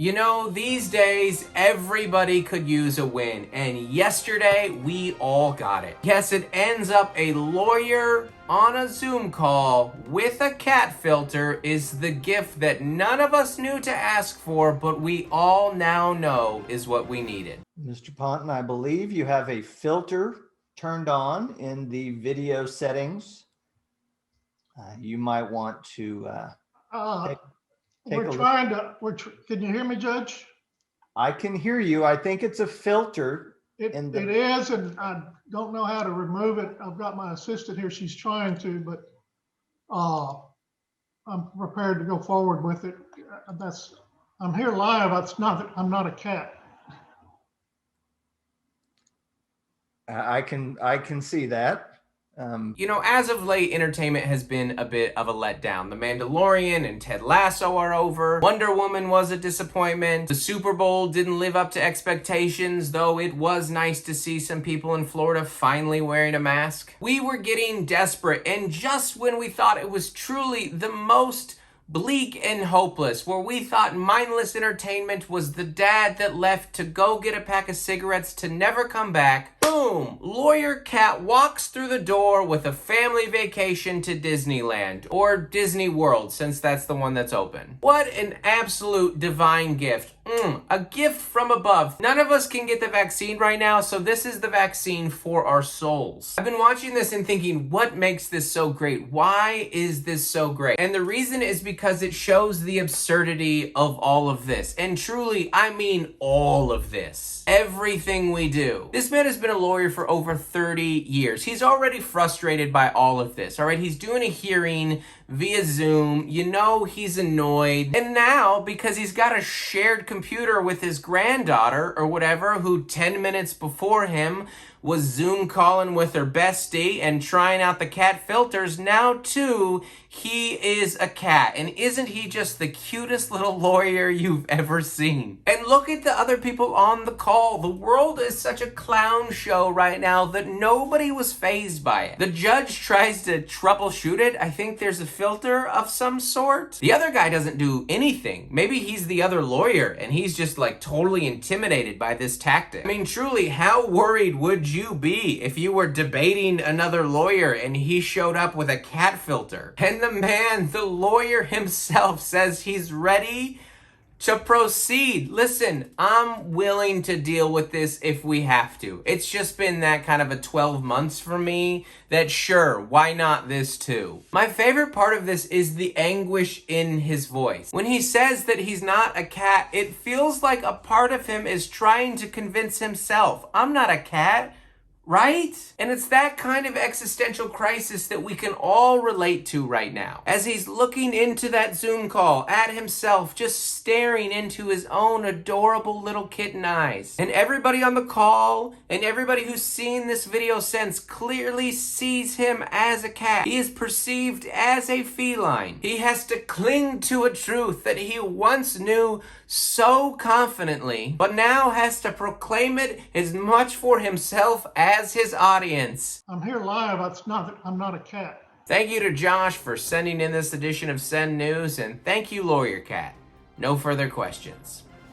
You know, these days, everybody could use a win, and yesterday, we all got it. Yes, it ends up a lawyer on a Zoom call with a cat filter is the gift that none of us knew to ask for, but we all now know is what we needed. Mr. Ponton, I believe you have a filter turned on in the video settings. You might want to take We're a trying to, can you hear me, Judge? I can hear you. I think it's a filter. It is, and I don't know how to remove it. I've got my assistant here. She's trying to, but I'm prepared to go forward with it. I'm here live. I'm not a cat. I can see that. You know, as of late, entertainment has been a bit of a letdown. The Mandalorian and Ted Lasso are over. Wonder Woman was a disappointment. The Super Bowl didn't live up to expectations, though it was nice to see some people in Florida finally wearing a mask. We were getting desperate, and just when we thought it was truly the most bleak and hopeless, where we thought mindless entertainment was the dad that left to go get a pack of cigarettes to never come back, boom, Lawyer Cat walks through the door with a family vacation to Disneyland, or Disney World, since that's the one that's open. What an absolute divine gift. A gift from above. None of us can get the vaccine right now, so this is the vaccine for our souls. I've been watching this and thinking, what makes this so great? Why is this so great? And the reason is because it shows the absurdity of all of this. And truly, I mean all of this. Everything we do. This man has been a lawyer for over 30 years. He's already frustrated by all of this, all right? He's doing a hearing via Zoom. You know he's annoyed. And now, because he's got a shared computer with his granddaughter or whatever, who 10 minutes before him was Zoom calling with her bestie and trying out the cat filters, now too, he is a cat. And isn't he just the cutest little lawyer you've ever seen? And look at the other people on the call. The world is such a clown show right now that nobody was fazed by it. The judge tries to troubleshoot it. I think there's a filter of some sort. The other guy doesn't do anything. Maybe he's the other lawyer and he's just like totally intimidated by this tactic. I mean, truly, how worried would you be if you were debating another lawyer and he showed up with a cat filter? And the lawyer himself says he's ready to proceed. Listen, I'm willing to deal with this if we have to. It's just been that kind of a 12 months for me that sure, why not this too? My favorite part of this is the anguish in his voice. When he says that he's not a cat, it feels like a part of him is trying to convince himself, I'm not a cat. Right? And it's that kind of existential crisis that we can all relate to right now. As he's looking into that Zoom call at himself, just staring into his own adorable little kitten eyes. And everybody on the call and everybody who's seen this video since clearly sees him as a cat. He is perceived as a feline. He has to cling to a truth that he once knew so confidently, but now has to proclaim it as much for himself as his audience. I'm here live. I'm not a cat. Thank you to Josh for sending in this edition of Send News, and thank you, Lawyer Cat. No further questions.